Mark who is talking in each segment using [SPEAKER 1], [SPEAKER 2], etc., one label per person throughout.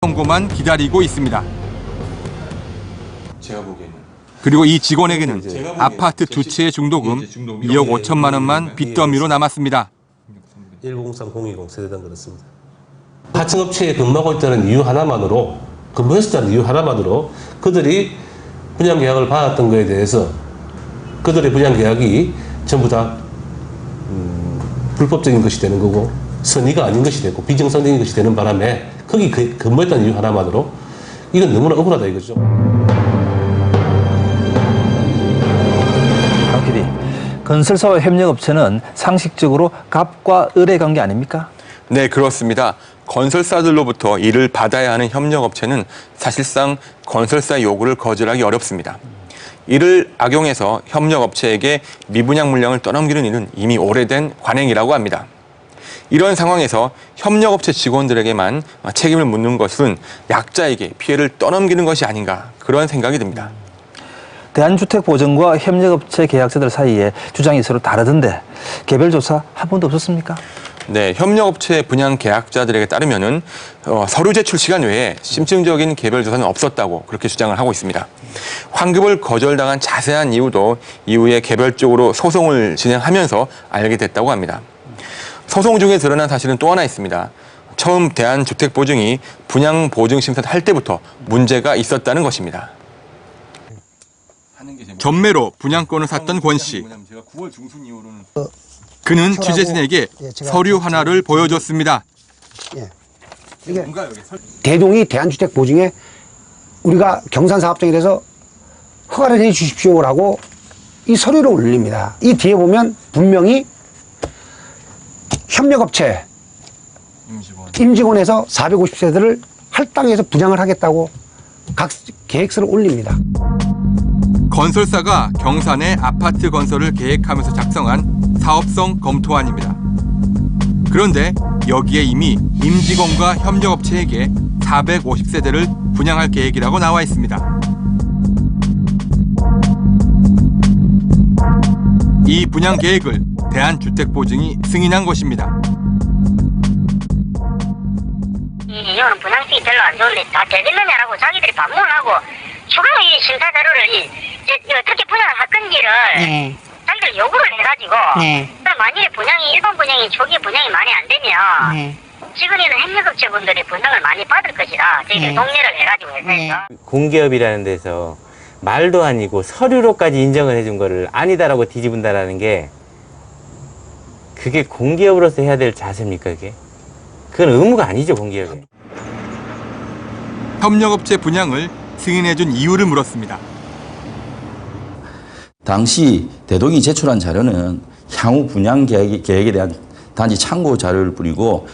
[SPEAKER 1] 선고만 기다리고 있습니다.
[SPEAKER 2] 제가 보기에는.
[SPEAKER 1] 그리고 이 직원에게는 아파트 두 채의 중도금 2억 5천만 원만 빚더미로 남았습니다.
[SPEAKER 3] 103020 세대당 그렇습니다. 하청업체에 근무하고 있다는 이유 하나만으로, 근무했었다는 이유 하나만으로 그들이 분양계약을 받았던 것에 대해서 그들의 분양계약이 전부 다 불법적인 것이 되는 거고 선의가 아닌 것이 되고 비정상적인 것이 되는 바람에 거기 근무했다는 이유 하나만으로 이건 너무나 억울하다 이거죠.
[SPEAKER 4] 강 PD, 건설사와 협력업체는 상식적으로 갑과 을의 관계 아닙니까?
[SPEAKER 2] 네, 그렇습니다. 건설사들로부터 일을 받아야 하는 협력업체는 사실상 건설사 요구를 거절하기 어렵습니다. 이를 악용해서 협력업체에게 미분양 물량을 떠넘기는 일은 이미 오래된 관행이라고 합니다. 이런 상황에서 협력업체 직원들에게만 책임을 묻는 것은 약자에게 피해를 떠넘기는 것이 아닌가 그런 생각이 듭니다.
[SPEAKER 4] 대한주택보증과 협력업체 계약자들 사이에 주장이 서로 다르던데 개별 조사 한 번도 없었습니까?
[SPEAKER 2] 네, 협력업체 분양 계약자들에게 따르면은 서류 제출 시간 외에 심층적인 개별 조사는 없었다고 그렇게 주장을 하고 있습니다. 환급을 거절당한 자세한 이유도 이후에 개별적으로 소송을 진행하면서 알게 됐다고 합니다. 소송 중에 드러난 사실은 또 하나 있습니다. 처음 대한주택보증이 분양보증심사를 할 때부터 문제가 있었다는 것입니다.
[SPEAKER 1] 전매로 분양권을 샀던 권 씨. 그는 취재진에게 서류 하나를 보여줬습니다.
[SPEAKER 5] 이게 대동이 대한주택보증에 우리가 경산사업장에 대해서 허가를 해 주십시오라고 이 서류를 올립니다. 이 뒤에 보면 분명히 협력업체 임직원에서 450세대를 할당해서 분양을 하겠다고 각 계획서를 올립니다.
[SPEAKER 1] 건설사가 경산에 아파트 건설을 계획하면서 작성한 사업성 검토안입니다. 그런데 여기에 이미 임직원과 협력업체에게 450세대를 분양할 계획이라고 나와 있습니다. 이 분양 계획을 대한주택보증이 승인한 것입니다.
[SPEAKER 6] 이 경우는 분양식이 별로 안 좋은데 다 대들느냐라고 자기들이 반문하고 추가 이 심사 자료를 어떻게 분양을 할 건지를 자기들 요구를 해가지고 만일에 분양이 일반 분양이 초기 분양이 많이 안 되면 지금에는 협력업체분들이 분양을 많이 받을 것이라 저희들 동의를 해가지고 해서
[SPEAKER 7] 공기업이라는 데서 말도 아니고 서류로까지 인정을 해준 거를 아니다라고 뒤집은다라는 게 그게 공기업으로서 해야 될 자세입니까 그게? 그건 의무가 아니죠 공기업이.
[SPEAKER 1] 협력업체 분양을 승인해준 이유를 물었습니다.
[SPEAKER 8] 당시 대동이 제출한 자료는 향후 분양 계획에 대한 단지 참고 자료를 뿐이고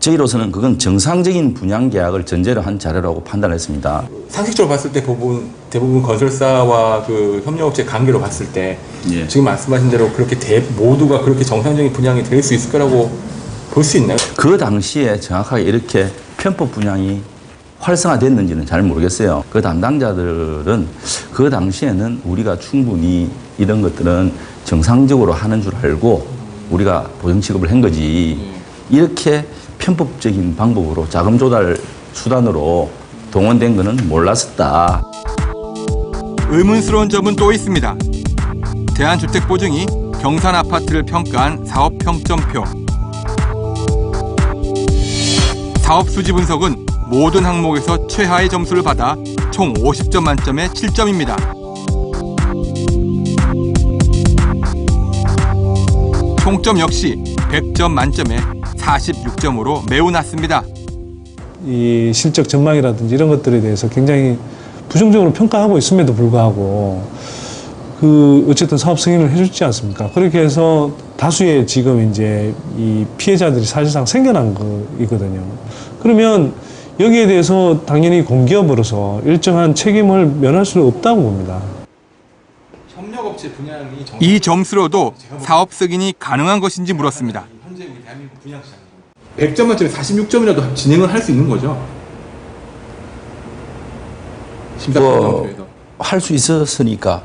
[SPEAKER 8] 저희로서는 그건 정상적인 분양 계약을 전제로 한 자료라고 판단했습니다.
[SPEAKER 2] 상식적으로 봤을 때 대부분 건설사와 그 협력업체 관계로 봤을 때 지금 말씀하신 대로 그렇게 모두가 그렇게 정상적인 분양이 될 수 있을 거라고 볼 수 있나요?
[SPEAKER 8] 그 당시에 정확하게 이렇게 편법 분양이 활성화됐는지는 잘 모르겠어요. 그 담당자들은 그 당시에는 우리가 충분히 이런 것들은 정상적으로 하는 줄 알고 우리가 보증 취급을 한 거지 이렇게 편법적인 방법으로 자금 조달 수단으로 동원된 거는 몰랐었다.
[SPEAKER 1] 의문스러운 점은 또 있습니다. 대한주택보증이 경산 아파트를 평가한 사업평점표. 사업수지 분석은 모든 항목에서 최하의 점수를 받아 총 50점 만점에 7점입니다. 총점 역시 100점 만점에 46점으로 매우 낮습니다.
[SPEAKER 9] 이 실적 전망이라든지 이런 것들에 대해서 굉장히 부정적으로 평가하고 있음에도 불구하고 어쨌든 사업 승인을 해주지 않습니까? 그렇게 해서 다수의 지금 이제 이 피해자들이 사실상 생겨난 거이거든요. 그러면 여기에 대해서 당연히 공기업으로서 일정한 책임을 면할 수는 없다고 봅니다.
[SPEAKER 2] 협력업체 분양이
[SPEAKER 1] 이 점수로도 사업 승인이 가능한 것인지 물었습니다.
[SPEAKER 2] 현재 우리 대한민국 분양 시장 100점 만점에 46점이라도 진행을 할 수 있는 거죠? 심사평가에서
[SPEAKER 8] 할 수 있었으니까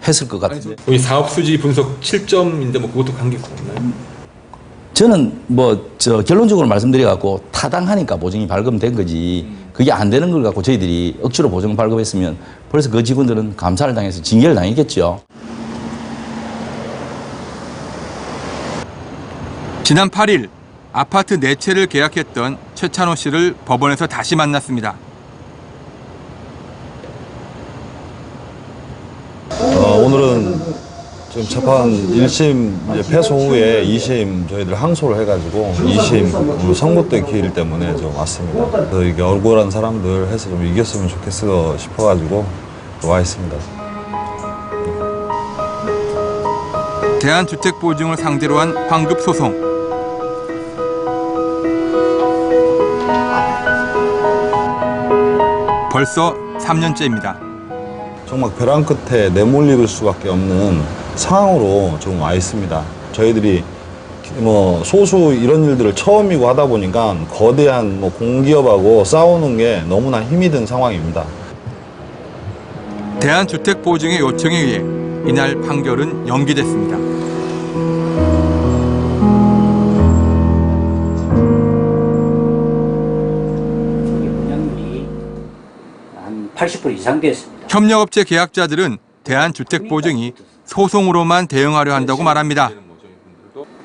[SPEAKER 8] 했을 것 같은데.
[SPEAKER 2] 여기 사업수지 분석 7점인데 뭐 그것도 관계가 없나요?
[SPEAKER 8] 저는 결론적으로 말씀드려갖고 타당하니까 보증이 발급된 거지 그게 안 되는 걸 갖고 저희들이 억지로 보증 발급했으면 벌써 그 직원들은 감사를 당해서 징계를 당했겠죠.
[SPEAKER 1] 지난 8일 아파트 4채를 계약했던 최찬호 씨를 법원에서 다시 만났습니다.
[SPEAKER 10] 오늘은 지금 재판 1심 패소 후에 2심 저희들 항소를 해가지고 2심 선고된 기일 때문에 좀 왔습니다. 그래서 이게 억울한 사람들 해서 좀 이겼으면 좋겠어 싶어가지고 와 있습니다.
[SPEAKER 1] 대한주택보증을 상대로 한 환급 소송. 벌써 3년째입니다.
[SPEAKER 10] 정말 벼랑 끝에 내몰릴 수밖에 없는 상황으로 좀 와 있습니다. 저희들이 소수 이런 일들을 처음이고 하다 보니까 거대한 공기업하고 싸우는 게 너무나 힘이 든 상황입니다.
[SPEAKER 1] 대한주택보증의 요청에 의해 이날 판결은 연기됐습니다.
[SPEAKER 11] 분양률이 한 80% 이상 됐습니다.
[SPEAKER 1] 협력업체 계약자들은 대한주택보증이 소송으로만 대응하려 한다고 말합니다.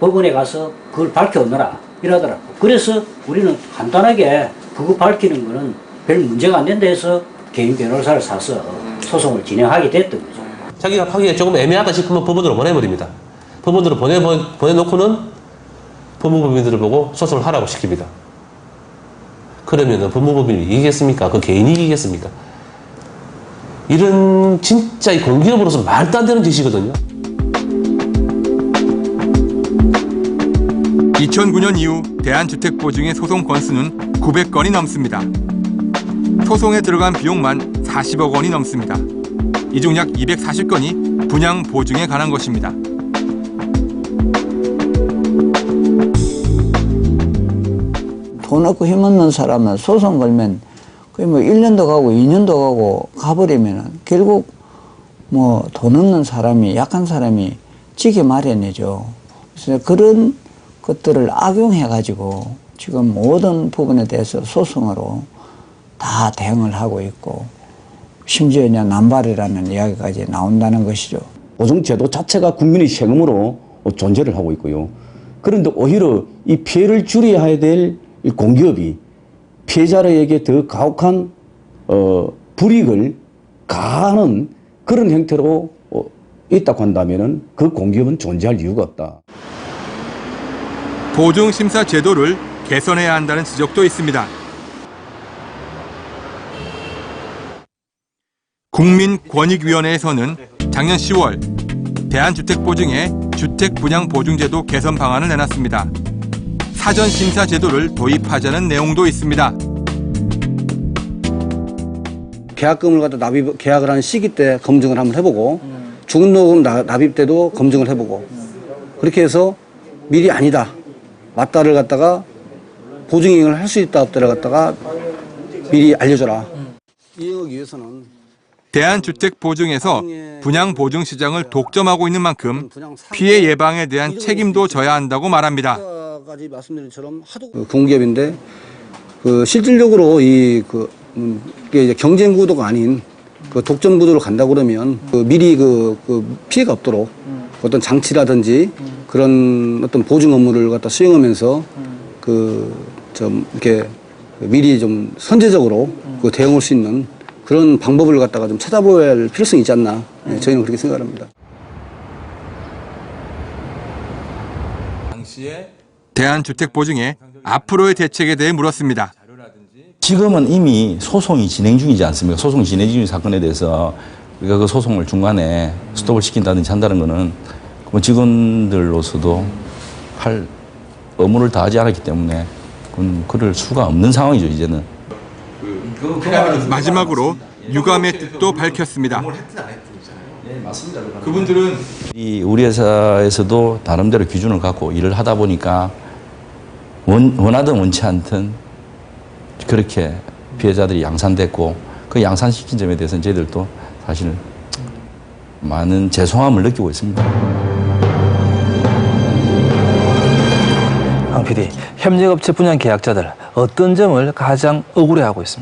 [SPEAKER 11] 법원에 가서 그걸 밝혀오너라 이러더라고. 그래서 우리는 간단하게 그거 밝히는 거는 별 문제가 안 된다 해서 개인 변호사를 사서 소송을 진행하게 됐던 거죠.
[SPEAKER 3] 자기가 하기에 조금 애매하다 싶으면 법원으로 보내버립니다. 법원으로 보내놓고는 법무법인들을 보고 소송을 하라고 시킵니다. 그러면 법무법인이 이기겠습니까? 그 개인이 이기겠습니까? 이런 진짜 이 공기업으로서 말도 안 되는 짓이거든요.
[SPEAKER 1] 2009년 이후 대한주택보증의 소송 건수는 900건이 넘습니다. 소송에 들어간 비용만 40억 원이 넘습니다. 이 중 약 240건이 분양 보증에 관한 것입니다.
[SPEAKER 12] 돈 없고 힘없는 사람은 소송 걸면 거의 1년도 가고 2년도 가고 가버리면은 결국 돈 없는 사람이 약한 사람이 지기 마련이죠. 그래서 그런 것들을 악용해 가지고 지금 모든 부분에 대해서 소송으로 다 대응을 하고 있고 심지어 남발이라는 이야기까지 나온다는 것이죠.
[SPEAKER 13] 보증제도 자체가 국민의 세금으로 존재를 하고 있고요. 그런데 오히려 이 피해를 줄여야 될 공기업이 피해자에게 더 가혹한 불이익을 가하는 그런 형태로 있다고 한다면 그 공기업은 존재할 이유가 없다.
[SPEAKER 1] 보증심사 제도를 개선해야 한다는 지적도 있습니다. 국민권익위원회에서는 작년 10월 대한주택보증의 주택분양보증제도 개선 방안을 내놨습니다. 사전심사 제도를 도입하자는 내용도 있습니다.
[SPEAKER 5] 계약금을 갖다 계약을 하는 시기 때 검증을 한번 해보고 주거금 납입 때도 검증을 해보고 그렇게 해서 미리 아니다 맞다를 갖다가 보증이익을 할 수 있다 없다를 갖다가 미리 알려줘라. 이행하기 위해서는
[SPEAKER 1] 대한주택보증에서 분양보증 시장을 독점하고 있는 만큼 피해 예방에 대한 책임도 져야 한다고 말합니다.
[SPEAKER 5] 말씀드린 것처럼 공기업인데 실질적으로 이게 경쟁 구도가 아닌 독점 구도로 간다 그러면 미리 피해가 없도록 어떤 장치라든지 그런 어떤 보증 업무를 갖다 수행하면서 이렇게 미리 좀 선제적으로 대응할 수 있는 그런 방법을 갖다가 좀 찾아봐야 할 필요성이 있지 않나. 저희는 그렇게 생각합니다.
[SPEAKER 1] 대한주택보증의 앞으로의 대책에 대해 물었습니다.
[SPEAKER 8] 지금은 이미 소송이 진행 중이지 않습니까? 소송이 진행 중인 사건에 대해서 우리가 그 소송을 중간에 스톱을 시킨다든지 한다는 거는 직원들로서도 할 의무를 다하지 않았기 때문에 그럴 수가 없는 상황이죠, 이제는.
[SPEAKER 1] 마지막으로 유감의 뜻도 밝혔습니다. 그분들은
[SPEAKER 8] 우리 회사에서도 나름대로 기준을 갖고 일을 하다 보니까 원하든 원치 않든 그렇게 피해자들이 양산됐고 그 양산시킨 점에 대해서는 저희들도 사실 많은 죄송함을 느끼고 있습니다.
[SPEAKER 4] 장 PD, 협력업체 분양 계약자들 어떤 점을 가장 억울해하고 있습니까?